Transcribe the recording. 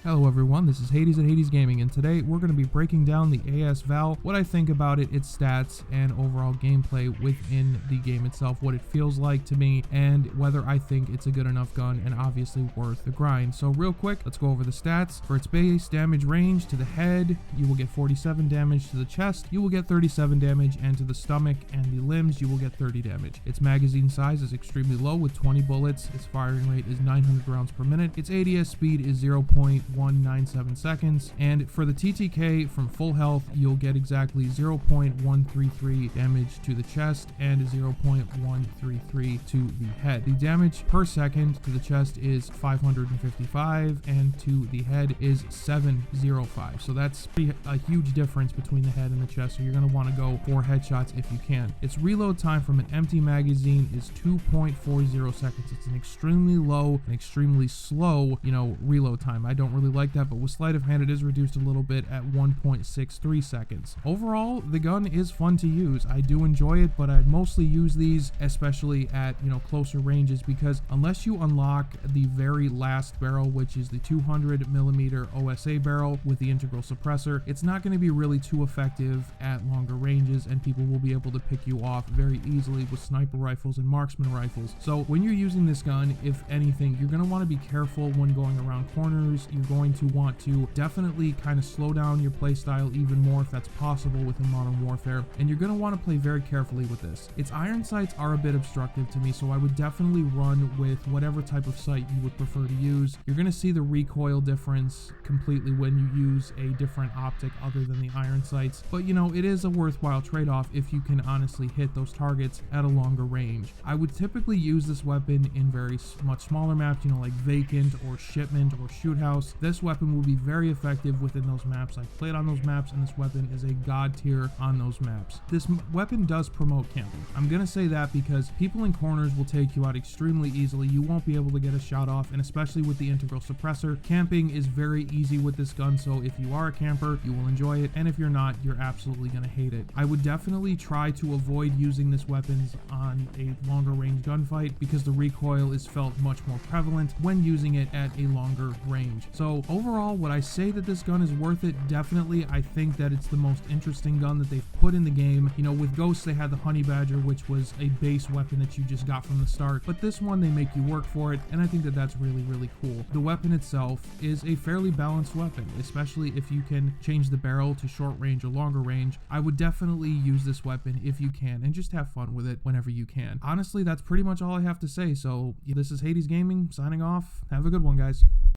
Hello everyone, this is Hades at Hades Gaming, and today we're going to be breaking down the AS-VAl, what I think about it, its stats, and overall gameplay within the game itself, what it feels like to me, and whether I think it's a good enough gun and obviously worth the grind. So real quick, let's go over the stats. For its base damage range, to the head, you will get 47 damage, to the chest, you will get 37 damage, and to the stomach and the limbs, you will get 30 damage. Its magazine size is extremely low with 20 bullets, its firing rate is 900 rounds per minute, its ADS speed is 0.197 seconds, and for the TTK from full health, you'll get exactly 0.133 damage to the chest and 0.133 to the head. The damage per second to the chest is 555 and to the head is 705. So that's a huge difference between the head and the chest, so you're going to want to go for headshots if you can. Its reload time from an empty magazine is 2.40 seconds. It's an extremely low and extremely slow, reload time. I don't really like that, but with sleight of hand it is reduced a little bit at 1.63 seconds. Overall, the gun is fun to use. I do enjoy it, but I mostly use these especially at closer ranges, because unless you unlock the very last barrel, which is the 200mm OSA barrel with the integral suppressor, it's not going to be really too effective at longer ranges, and people will be able to pick you off very easily with sniper rifles and marksman rifles. So when you're using this gun, if anything, you're going to want to be careful when going around corners. You're going to want to definitely kind of slow down your play style even more if that's possible within Modern Warfare, and you're going to want to play very carefully with this. Its iron sights are a bit obstructive to me, so I would definitely run with whatever type of sight you would prefer to use. You're going to see the recoil difference completely when you use a different optic other than the iron sights, but it is a worthwhile trade-off if you can honestly hit those targets at a longer range. I would typically use this weapon in very much smaller maps, like Vacant or Shipment or Shoot House. This weapon will be very effective within those maps. I've played on those maps, and this weapon is a god tier on those maps. This weapon does promote camping. I'm gonna say that because people in corners will take you out extremely easily. You won't be able to get a shot off, and especially with the integral suppressor, camping is very easy with this gun. So if you are a camper, you will enjoy it, and if you're not, you're absolutely gonna hate it. I would definitely try to avoid using this weapon on a longer range gunfight, because the recoil is felt much more prevalent when using it at a longer range. So overall, would I say that this gun is worth it? Definitely. I think that it's the most interesting gun that they've put in the game. With Ghosts, they had the Honey Badger, which was a base weapon that you just got from the start, but this one, they make you work for it, and I think that that's really, really cool. The weapon itself is a fairly balanced weapon, especially if you can change the barrel to short range or longer range. I would definitely use this weapon if you can, and just have fun with it whenever you can. Honestly, that's pretty much all I have to say. So this is Hades Gaming signing off. Have a good one, guys.